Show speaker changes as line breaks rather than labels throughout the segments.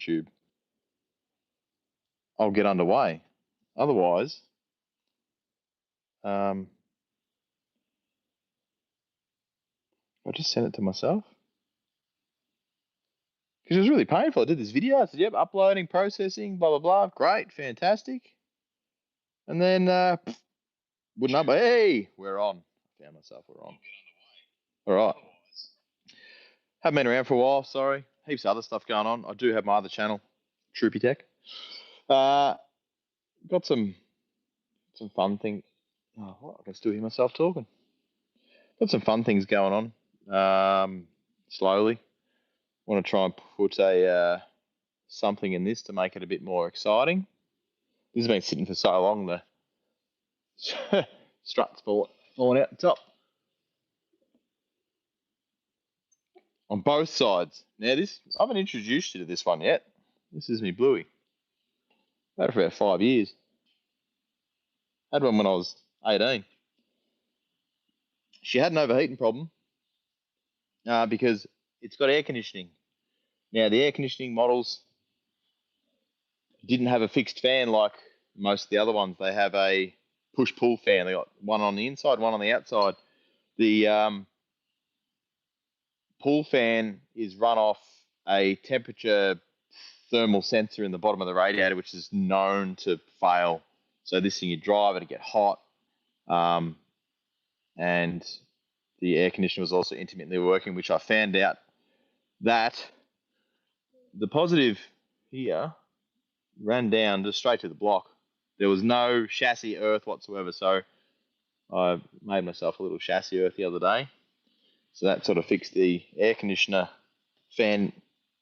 YouTube, I'll get underway. Otherwise, I just sent it to myself because it was really painful. I did this video. I said, "Yep, uploading, processing, blah blah blah. Great, fantastic." And then wouldn't up. Hey, we're on. I found myself. We're on. All right. Haven't been around for a while. Sorry. Heaps of other stuff going on. I do have my other channel, Troopy Tech. Got some fun things. Oh, what? I can still hear myself talking. Got some fun things going on. Slowly. Want to try and put a something in this to make it a bit more exciting. This has been sitting for so long. The struts falling out the top. On both sides. Now this, I haven't introduced you to this one yet. This is me Bluey. Had it for about 5 years. Had one when I was 18. She had an overheating problem because it's got air conditioning. Now the air conditioning models didn't have a fixed fan like most of the other ones. They have a push-pull fan. They got one on the inside, one on the outside. The pull fan is run off a temperature thermal sensor in the bottom of the radiator, which is known to fail. So this thing, you drive it, get hot, and the air conditioner was also intermittently working, which I found out that the positive here ran down just straight to the block. There was no chassis earth whatsoever, so I made myself a little chassis earth the other day. So that sort of fixed the air conditioner fan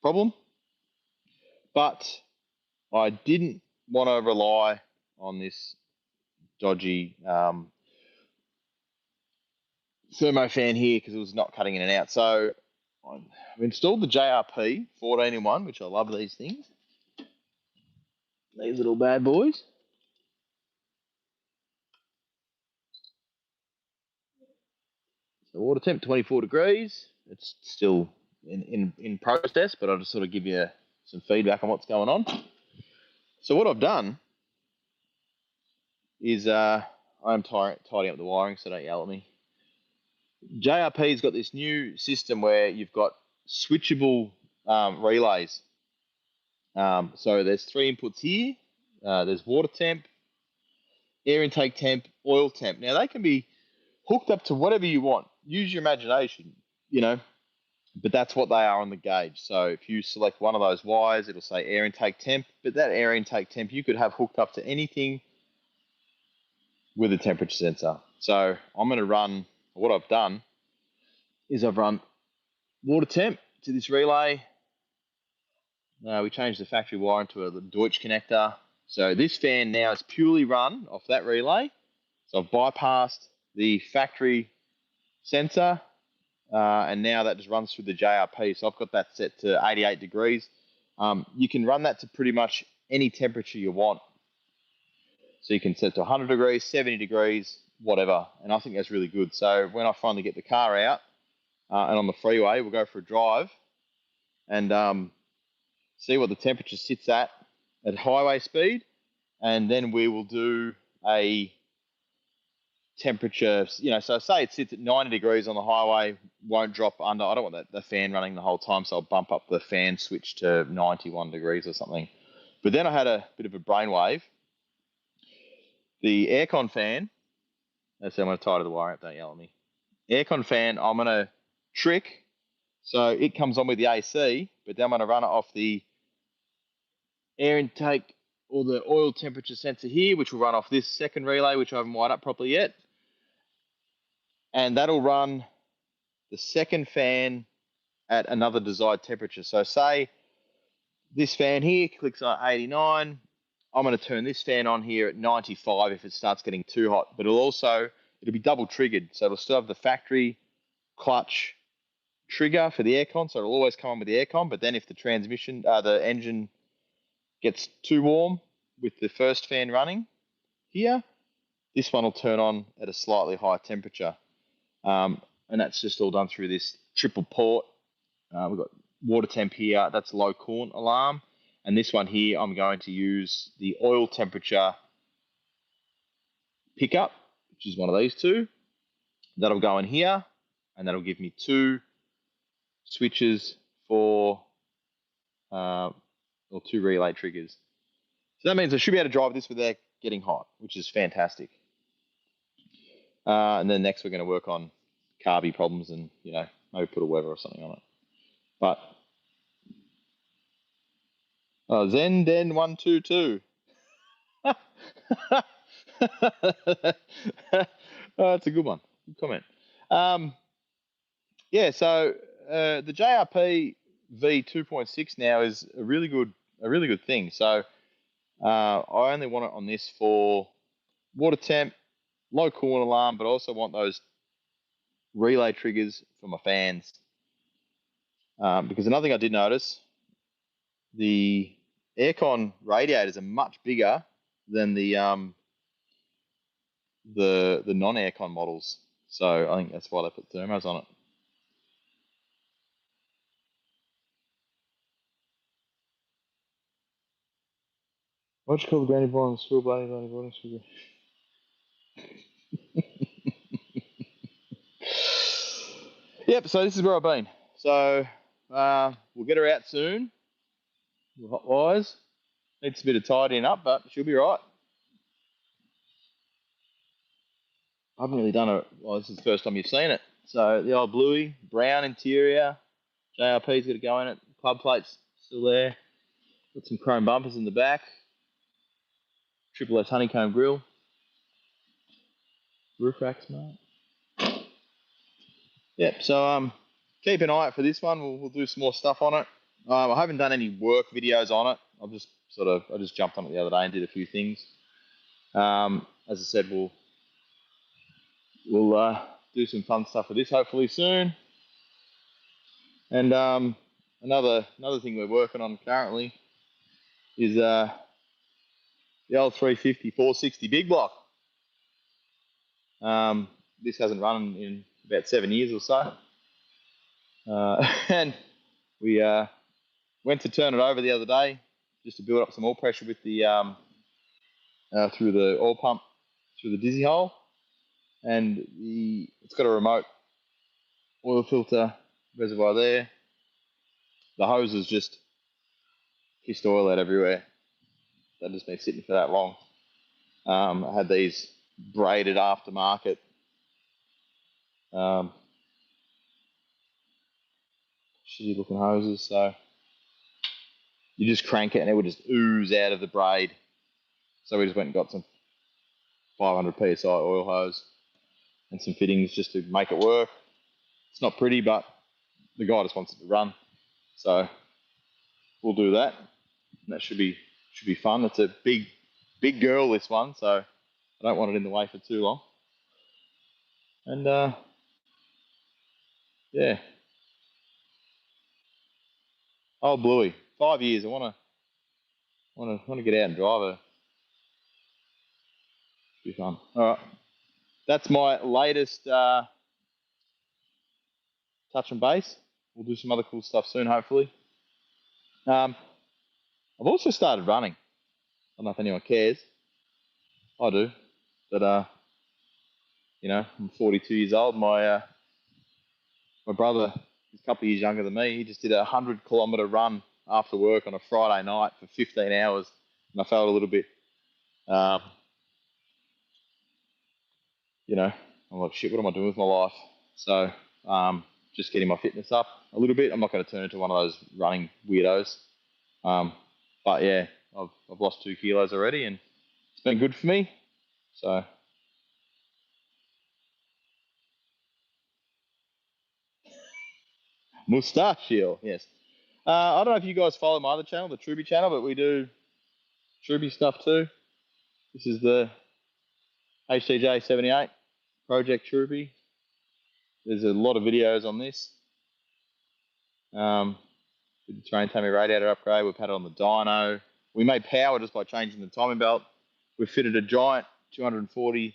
problem. But I didn't want to rely on this dodgy thermo fan here because it was not cutting in and out. So I've installed the JRP 14-in-1, which I love these things. These little bad boys. So water temp 24 degrees. It's still in process, but I'll just sort of give you some feedback on what's going on. So what I've done is I'm tidying up the wiring, so don't yell at me. JRP's got this new system where you've got switchable relays. So there's 3 inputs here. There's water temp, air intake temp, oil temp. Now they can be hooked up to whatever you want. Use your imagination, but that's what they are on the gauge. So if you select one of those wires, it'll say air intake temp, but that air intake temp you could have hooked up to anything with a temperature sensor. So I'm going to run, what I've done is I've run water temp to this relay. We changed the factory wire into a Deutsch connector. So this fan now is purely run off that relay. So I've bypassed the factory sensor, and now that just runs through the JRP. So I've got that set to 88 degrees. You can run that to pretty much any temperature you want. So you can set to 100 degrees, 70 degrees, whatever. And I think that's really good. So when I finally get the car out and on the freeway, we'll go for a drive and see what the temperature sits at highway speed. And then we will do a temperature, so say it sits at 90 degrees on the highway, won't drop under. I don't want the fan running the whole time, so I'll bump up the fan switch to 91 degrees or something. But then I had a bit of a brainwave. The aircon fan, I'm going to tie to the wire up, don't yell at me. Aircon fan, I'm going to trick, so it comes on with the AC, but then I'm going to run it off the air intake or the oil temperature sensor here, which will run off this second relay, which I haven't wired up properly yet. And that'll run the second fan at another desired temperature. So say this fan here clicks on 89. I'm going to turn this fan on here at 95 if it starts getting too hot. But it'll be double triggered. So it'll still have the factory clutch trigger for the aircon. So it'll always come on with the aircon. But then if the engine gets too warm with the first fan running here, this one will turn on at a slightly higher temperature. And that's just all done through this triple port. We've got water temp here. That's low coolant alarm. And this one here, I'm going to use the oil temperature pickup, which is one of these two. That'll go in here, and that'll give me 2 switches for, or 2 relay triggers. So that means I should be able to drive this without getting hot, which is fantastic. And then next we're going to work on carby problems and, maybe put a weather or something on it. But Zenden 122. That's a good one. Good comment. Yeah, so the JRP V2.6 now is a really good thing. So I only want it on this for water temp, low coolant alarm, but I also want those relay triggers for my fans. Because another thing I did notice, the aircon radiators are much bigger than the non-aircon models. So I think that's why they put thermos on it. What'd you call the granny boy on the school bloody boy? Yep, so this is where I've been. So we'll get her out soon. Hot wise. Needs a bit of tidying up, but she'll be right. I haven't really done it. Well, this is the first time you've seen it. So the old bluey, brown interior. JRP's got to go in it. Club plate's still there. Got some chrome bumpers in the back. Triple S honeycomb grill. Roof racks, mate. Yep. So keep an eye out for this one. We'll do some more stuff on it. I haven't done any work videos on it. I just jumped on it the other day and did a few things. As I said, we'll do some fun stuff with this hopefully soon. And another thing we're working on currently is the old 350 460 big block. This hasn't run in about 7 years or so, and we went to turn it over the other day just to build up some oil pressure with the through the oil pump through the dizzy hole, and it's got a remote oil filter reservoir there. The hose has just kissed oil out everywhere. They've just been sitting for that long. I had these braided aftermarket shitty looking hoses, so you just crank it and it would just ooze out of the braid. So we just went and got some 500 psi oil hose and some fittings just to make it work. It's not pretty, but the guy just wants it to run, so we'll do that. And that should be fun. It's a big girl, this one, so I don't want it in the way for too long. And yeah, old Bluey, 5 years. I want to get out and drive her. Be fun. All right, that's my latest touch and base. We'll do some other cool stuff soon, hopefully. I've also started running. I don't know if anyone cares. I do, but I'm 42 years old. My brother is a couple of years younger than me. He just did a 100-kilometre run after work on a Friday night for 15 hours, and I felt a little bit, I'm like, shit, what am I doing with my life? So just getting my fitness up a little bit. I'm not going to turn into one of those running weirdos. But yeah, I've lost 2 kilos already, and it's been good for me. So mustachio, yes. I don't know if you guys follow my other channel, the Truby channel, but we do Truby stuff too. This is the HTJ78 Project Truby. There's a lot of videos on this. With the train tummy radiator upgrade, we've had it on the dyno. We made power just by changing the timing belt. We fitted a giant 240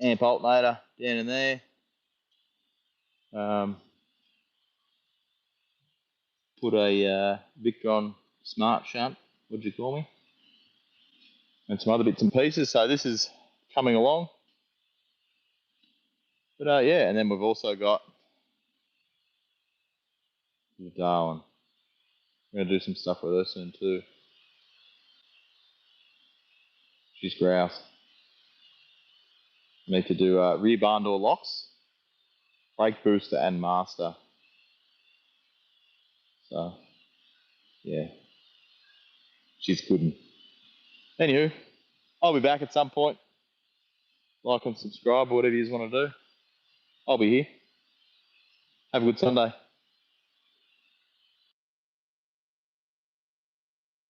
amp alternator down in there. Put a Victron smart shunt What'd you call me? And some other bits and pieces. So this is coming along. But yeah, and then we've also got Darwin. We're going to do some stuff with her soon too. She's grouse. I need to do rear barn door locks, brake booster, and master. So, yeah, she's good. Anywho, I'll be back at some point. Like and subscribe, whatever you want to do. I'll be here. Have a good Sunday.